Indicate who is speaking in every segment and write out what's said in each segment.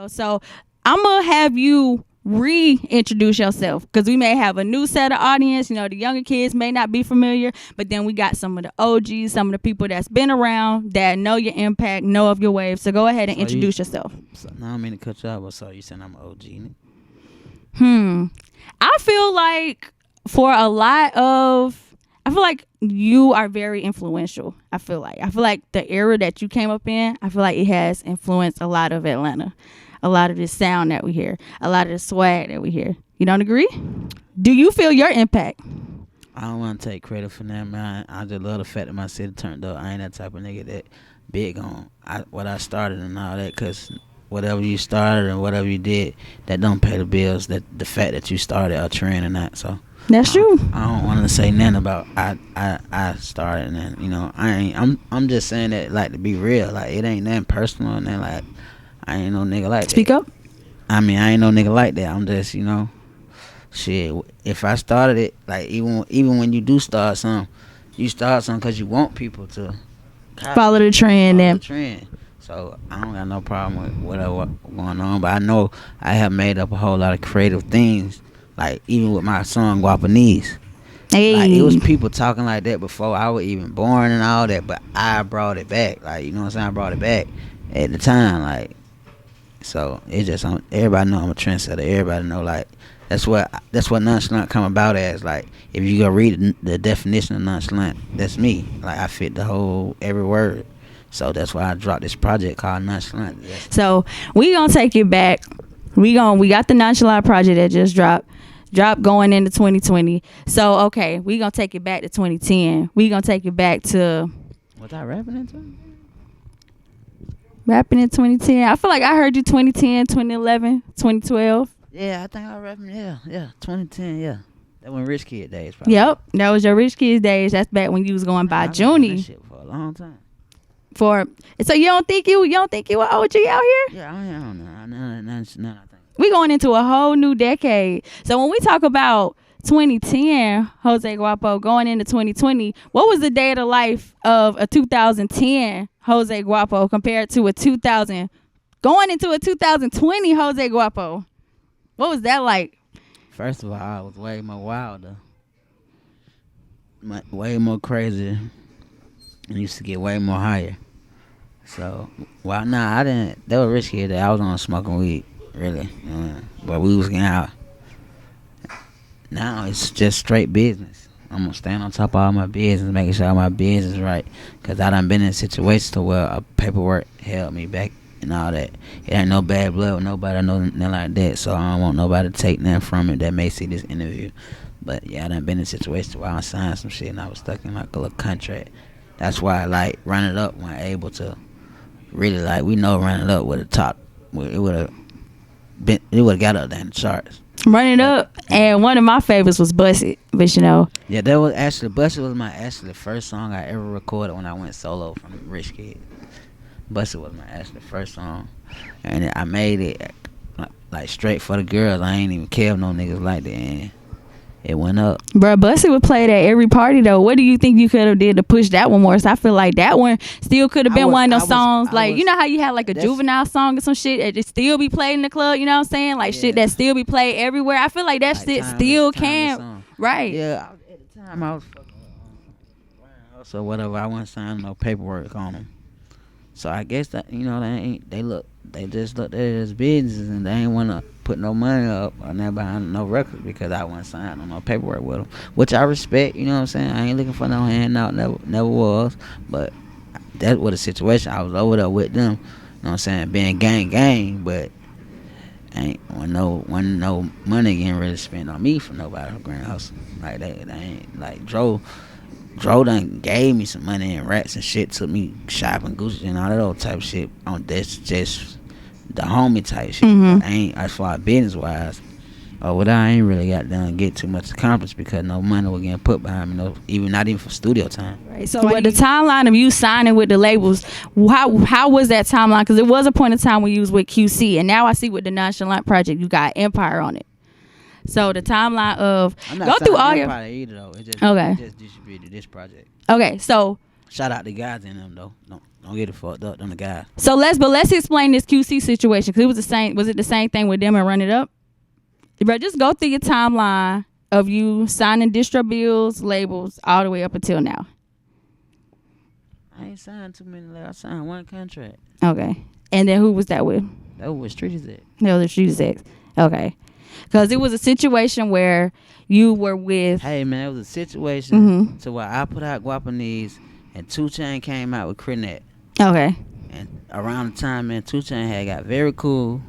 Speaker 1: So I'm gonna have you reintroduce yourself because we may have a new set of audience. You know, the younger kids may not be familiar, but then we got some of the OGs, some of the people that's been around that know your impact, know of your wave. So go ahead and introduce yourself.
Speaker 2: So, no, I don't mean to cut you off, but so you saying I'm an OG?
Speaker 1: I feel like for a lot of I feel like you are very influential. I feel like the era that you came up in, I feel like it has influenced a lot of Atlanta. A lot of the sound that we hear, a lot of the swag that we hear. You don't agree? Do you feel your impact?
Speaker 2: I don't want to take credit for that, man. I just love the fact that my city turned up. I ain't that type of nigga that big on what I started and all that, because whatever you started and whatever you did, that don't pay the bills. That the fact that you started a trend and that. So
Speaker 1: that's true.
Speaker 2: I don't want to say nothing about I started and then, I'm just saying that, like, to be real, like, it ain't nothing personal and then, like, I ain't no nigga like that.
Speaker 1: Speak up.
Speaker 2: I mean, I ain't no nigga like that. I'm just, shit. If I started it, like, even when you do start something, you start something because you want people to
Speaker 1: follow the trend.
Speaker 2: So I don't got no problem with whatever going on. But I know I have made up a whole lot of creative things, like even with my song Guapo.
Speaker 1: Hey.
Speaker 2: Like, it was people talking like that before I was even born and all that, but I brought it back. Like, you know what I'm saying? I brought it back at the time, like. So it's just everybody know I'm a trendsetter. Everybody know, like, that's what nonchalant come about as. Like, if you go read the definition of nonchalant, that's me. Like, I fit the whole every word. So that's why I dropped this project called Nonchalant.
Speaker 1: So we gonna take it back. We got the Nonchalant project that just dropped going into 2020. So okay, we gonna take it back to 2010. We gonna take it back to.
Speaker 2: Was I rapping into?
Speaker 1: Rapping in 2010. I feel like I heard you 2010, 2011, 2012.
Speaker 2: Yeah, I think I was rapping. Yeah, 2010. Yeah, that when Rich Kid days. Probably.
Speaker 1: Yep, that was your Rich Kids days. That's back when you was going by Juney.
Speaker 2: That shit for a long time.
Speaker 1: So you don't think you an OG out here?
Speaker 2: Yeah, I don't know. None, I think.
Speaker 1: We going into a whole new decade. So when we talk about 2010, Jose Guapo going into 2020, what was the day of the life of a 2010 Jose Guapo compared to going into a 2020 Jose Guapo? What was that like?
Speaker 2: First of all, I was way more wilder, way more crazy, and used to get way more higher. So, I didn't. That was Rich Kid that I was on smoking weed, really, but we was getting out. Now it's just straight business. I'm gonna stand on top of all my business, making sure all my business right. Cause I done been in situations to where paperwork held me back and all that. It ain't no bad blood with nobody, nothing like that. So I don't want nobody to take nothing from it that may see this interview. But yeah, I done been in situations where I signed some shit and I was stuck in like a little contract. That's why, like, Run It Up wasn't able to really, like, we know Run It Up would have top. It would have got up there in the charts.
Speaker 1: Run It Up, and one of my favorites was Bust It, but
Speaker 2: yeah, that was actually Bust It was my first song I ever recorded when I went solo from Rich Kid. Bust It was my first song, and I made it like straight for the girls. I ain't even care if no niggas like that, and it went up.
Speaker 1: Bruh, Bust It would play it at every party though. What do you think you could have did to push that one more? So I feel like that one still could have been one of those songs. Like, you know how you had like a juvenile song or some shit that just still be played in the club, you know what I'm saying? Like, shit that still be played everywhere. I feel like that shit still can. Right.
Speaker 2: Yeah, at the time I was fucking so whatever, I wasn't signing no paperwork on them. So I guess that, they just looked at it as business and they ain't want to put no money up or nothing behind no records because I wasn't signing on no paperwork with them, which I respect. You know what I'm saying? I ain't looking for no handout, never was. But that was the situation. I was over there with them. You know what I'm saying? Being gang, but ain't when no money getting really spent on me from nobody on Grand Hustle. Like they ain't like Dro done gave me some money and rats and shit, took me shopping, Gucci and all that old type of shit. On this just the homie type shit.
Speaker 1: Mm-hmm.
Speaker 2: I ain't, as far as business wise, I ain't really got done get too much accomplished because no money was getting put behind me, not even for studio time.
Speaker 1: Right. So with the timeline of you signing with the labels, how was that timeline? Because it was a point in time when you was with QC, and now I see with the Nonchalant project you got Empire on it. So the timeline of go through all your
Speaker 2: Empire either though. It just distributed this project.
Speaker 1: Okay, so
Speaker 2: shout out to guys in them though. Don't get it fucked up. Them the guys.
Speaker 1: So let's explain this QC situation, because it was the same. Was it the same thing with them and Run It Up? Bro, just go through your timeline of you signing distro bills, labels, all the way up until now.
Speaker 2: I ain't signed too many. I signed one contract.
Speaker 1: Okay. And then who was that with?
Speaker 2: That was Street is it?
Speaker 1: No, the Street Sex. Okay. Because it was a situation where you were with...
Speaker 2: Hey, man, it was a situation to where I put out Guapo Knees and 2 Chainz came out with Crenette.
Speaker 1: Okay.
Speaker 2: And around the time, man, 2 Chainz had got very cool.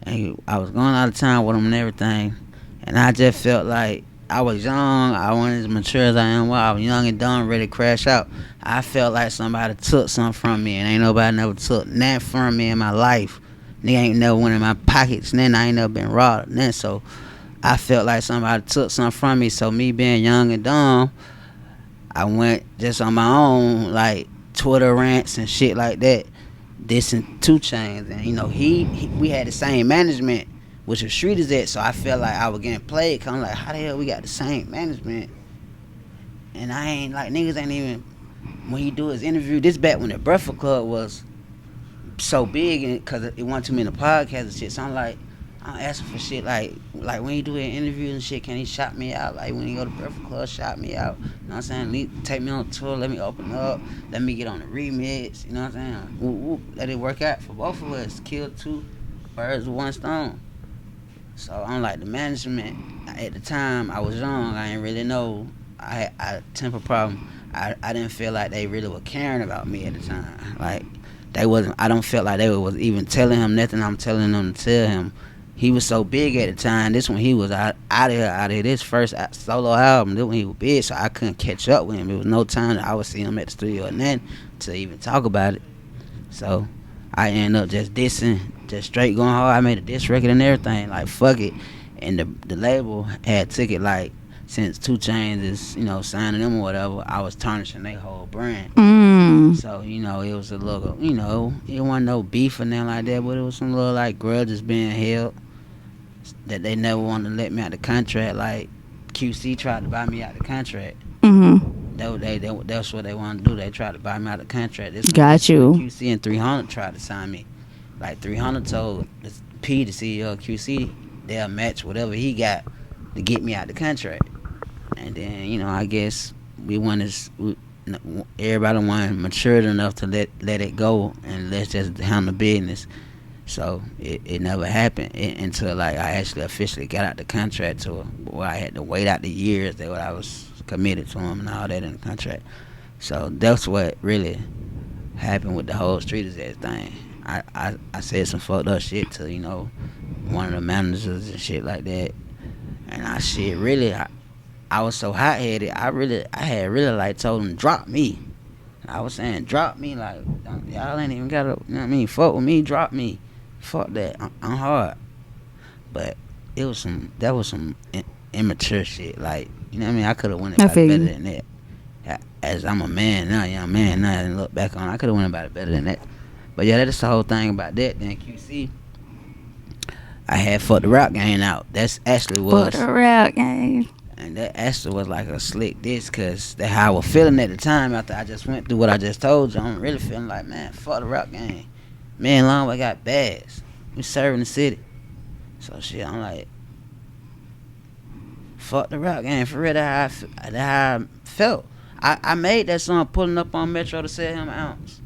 Speaker 2: And I was going out of town with him and everything. And I just felt like I was young. I wasn't as mature as I am. Well, I was young and dumb, ready to crash out. I felt like somebody took something from me. And ain't nobody never took nothing from me in my life. Nigga ain't never went in my pockets. Then I ain't never been robbed. Then so I felt like somebody took something from me. So me being young and dumb, I went just on my own, like Twitter rants and shit like that, dissing 2 Chainz. And you know, we had the same management, which was Street is it. So I felt like I was getting played. Cause I'm like, how the hell we got the same management? And I ain't like, niggas ain't even, when he do his interview, this back when the Breakfast Club was so big, and cause it wasn't too many podcasts and shit. So I'm like, I'm asking for shit like when he do an interview and shit, can he shout me out? Like when he go to Breakfast Club, shout me out. You know what I'm saying? Take me on a tour, let me open up, let me get on the remix. You know what I'm saying? Whoop, whoop. Let it work out for both of us. Kill 2 birds with 1 stone. So I'm like, the management at the time, I was young, I didn't really know. I had a temper problem. I didn't feel like they really were caring about me at the time. Like they wasn't. I don't feel like they was even telling him nothing I'm telling them to tell him. He was so big at the time. This when he was out of here. This first solo album, this when he was big, so I couldn't catch up with him. There was no time that I would see him at the studio and then to even talk about it. So I ended up just dissing, just straight going hard. I made a diss record and everything, like fuck it. And the label had took it like, since 2 Chainz is, you know, signing them or whatever, I was tarnishing their whole brand. So, you know, it was a little, you know, it wasn't no beef or nothing like that, but it was some little like grudges being held that they never wanted to let me out the contract. Like QC tried to buy me out the contract. That's what they wanted to do. They tried to buy me out the contract.
Speaker 1: Got you.
Speaker 2: QC and 300 tried to sign me. Like 300 told P, the CEO of QC, they'll match whatever he got to get me out the contract. And then, you know, I guess everybody wasn't matured enough to let it go and let's just handle business. So it never happened until like I actually officially got out the contract to where I had to wait out the years that I was committed to him and all that in the contract. So that's what really happened with the whole Street is that thing. I said some fucked up shit to, you know, one of the managers and shit like that. And I was so hot headed. I had really like told him drop me. I was saying drop me, like y'all ain't even gotta, you know what I mean, fuck with me, drop me, fuck that. I'm hard. But that was some immature shit. Like, you know what I mean, I could have went about it better than that. As I'm a man now, young man now, and look back on, I could have went about it better than that. But yeah, that's the whole thing about that. Then QC, I had Fuck the Rap Game out. That's actually was
Speaker 1: Fuck the Rap Game.
Speaker 2: And that actually was like a slick diss, because that's how I was feeling at the time after I just went through what I just told you. I'm really feeling like, man, fuck the Rap Game. Me and Longway got bags. We serving the city. So shit, I'm like, fuck the Rap Game. For real, that's how I felt. I made that song pulling up on Metro to sell him an ounce.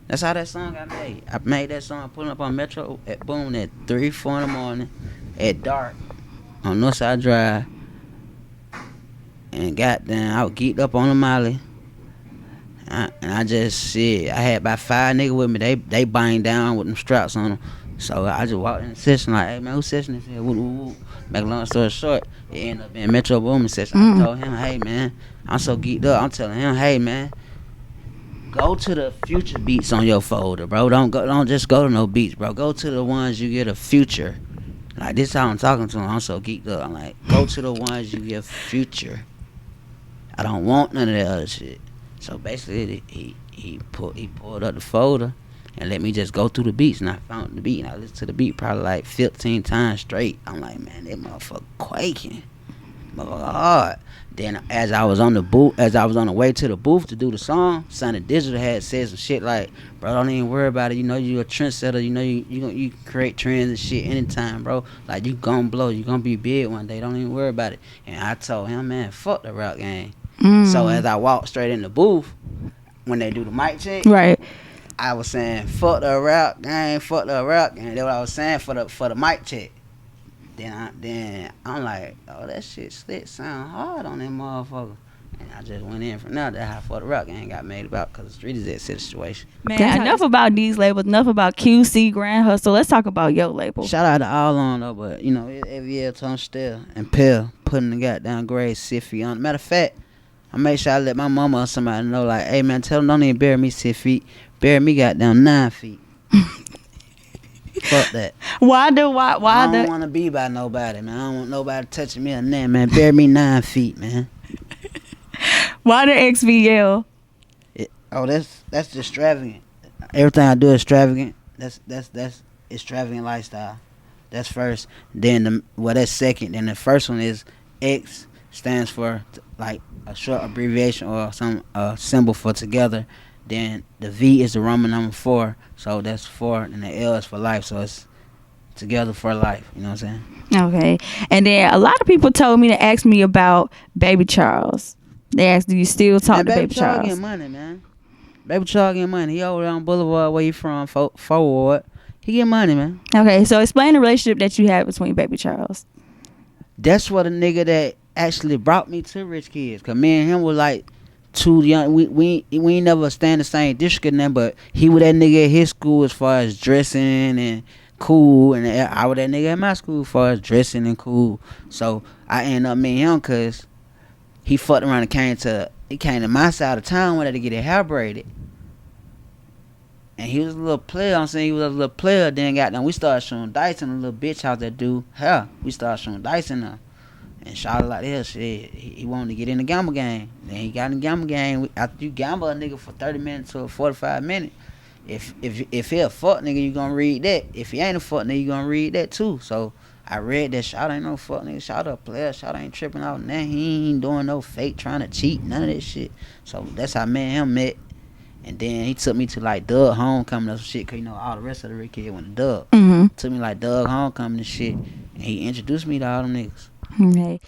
Speaker 2: That's how that song got made. I made that song pulling up on Metro at Boom at 3, 4 in the morning at dark on Northside Drive. And goddamn, I was geeked up on the Molly. And I just shit. I had about 5 niggas with me. They bind down with them straps on them. So I just walked in the session like, hey man, whose session is here? Woo, woo, woo. Make a long story short, it ended up being Metro Boomin session. I told him, hey man, I'm so geeked up. I'm telling him, hey man, go to the future beats on your folder, bro. Don't just go to no beats, bro. Go to the ones you get a future. Like, this is how I'm talking to him. I'm so geeked up. I'm like, go to the ones you get future. I don't want none of that other shit. So basically, he pulled up the folder and let me just go through the beats, and I found the beat, and I listened to the beat probably like 15 times straight. I'm like, man, that motherfucker quaking. hard. Then as I was on the way to the booth to do the song, Sonny Digital had said some shit like, "Bro, don't even worry about it. You know you a trendsetter. You know you create trends and shit anytime, bro. Like you gonna blow. You gonna be big one day. Don't even worry about it." And I told him, man, fuck the rap game. So as I walked straight in the booth, when they do the mic check,
Speaker 1: Right.
Speaker 2: I was saying, fuck the rap game, fuck the rap game. That's what I was saying for the mic check. Then I'm like, oh, that shit slick sound hard on that motherfucker. And I just went in from now. That's how for the rock gang got made about, because the street is that situation.
Speaker 1: Man, enough about these labels, enough about QC, Grand Hustle. Let's talk about your label.
Speaker 2: Shout out to all on though, but you know, every year Tom Still and Pill putting the goddamn grade Siffy on. Matter of fact, I make sure I let my mama or somebody know, like, hey man, tell them don't even bury me 6 feet. Bury me goddamn 9 feet. Fuck that.
Speaker 1: Why
Speaker 2: I don't want to be by nobody, man. I don't want nobody touching me or nothing, man. Bury me 9 feet, man.
Speaker 1: Why the XVL?
Speaker 2: That's extravagant. Everything I do is extravagant. That's extravagant lifestyle. That's first. Then that's second. Then the first one is X, stands for like a short abbreviation or some symbol for together. Then the V is the Roman number 4, so that's 4, and the L is for life, so it's together for life. You know what I'm saying?
Speaker 1: Okay. And then a lot of people told me to ask me about Baby Charles. They asked, do you still talk to Baby Charles?
Speaker 2: Getting money, man. Baby Charles getting money. He over there on Boulevard, where you from, Forward. He get money, man.
Speaker 1: Okay, so explain the relationship that you had between Baby Charles.
Speaker 2: That's what a nigga that actually brought me to Rich Kids, cause me and him were like too young. We ain't never stand the same district and them, but he was that nigga at his school as far as dressing and cool, and I was that nigga at my school as far as dressing and cool. So I ended up meeting him cause he fucked around and came to my side of town, wanted to get his hair braided. And he was a little player. I'm saying he was a little player. Then we started showing dice in a little bitch house that do hair. We started showing dice in there. And shot like this, shit. He wanted to get in the gamble game. Then he got in the gamble game. After you gamble a nigga for 30 minutes to 45 minutes, if he a fuck nigga, you gonna read that. If he ain't a fuck nigga, you gonna read that too. So I read that Shot ain't no fuck nigga. Shot a player. Shot ain't tripping out nothing. He ain't doing no fake trying to cheat. None of that shit. So that's how me and him met. And then he took me to like Doug Homecoming or some shit, cause you know all the rest of the Rick Kid went to Doug.
Speaker 1: Mm-hmm.
Speaker 2: Took me like Doug Homecoming and shit. And he introduced me to all them niggas.
Speaker 1: Okay.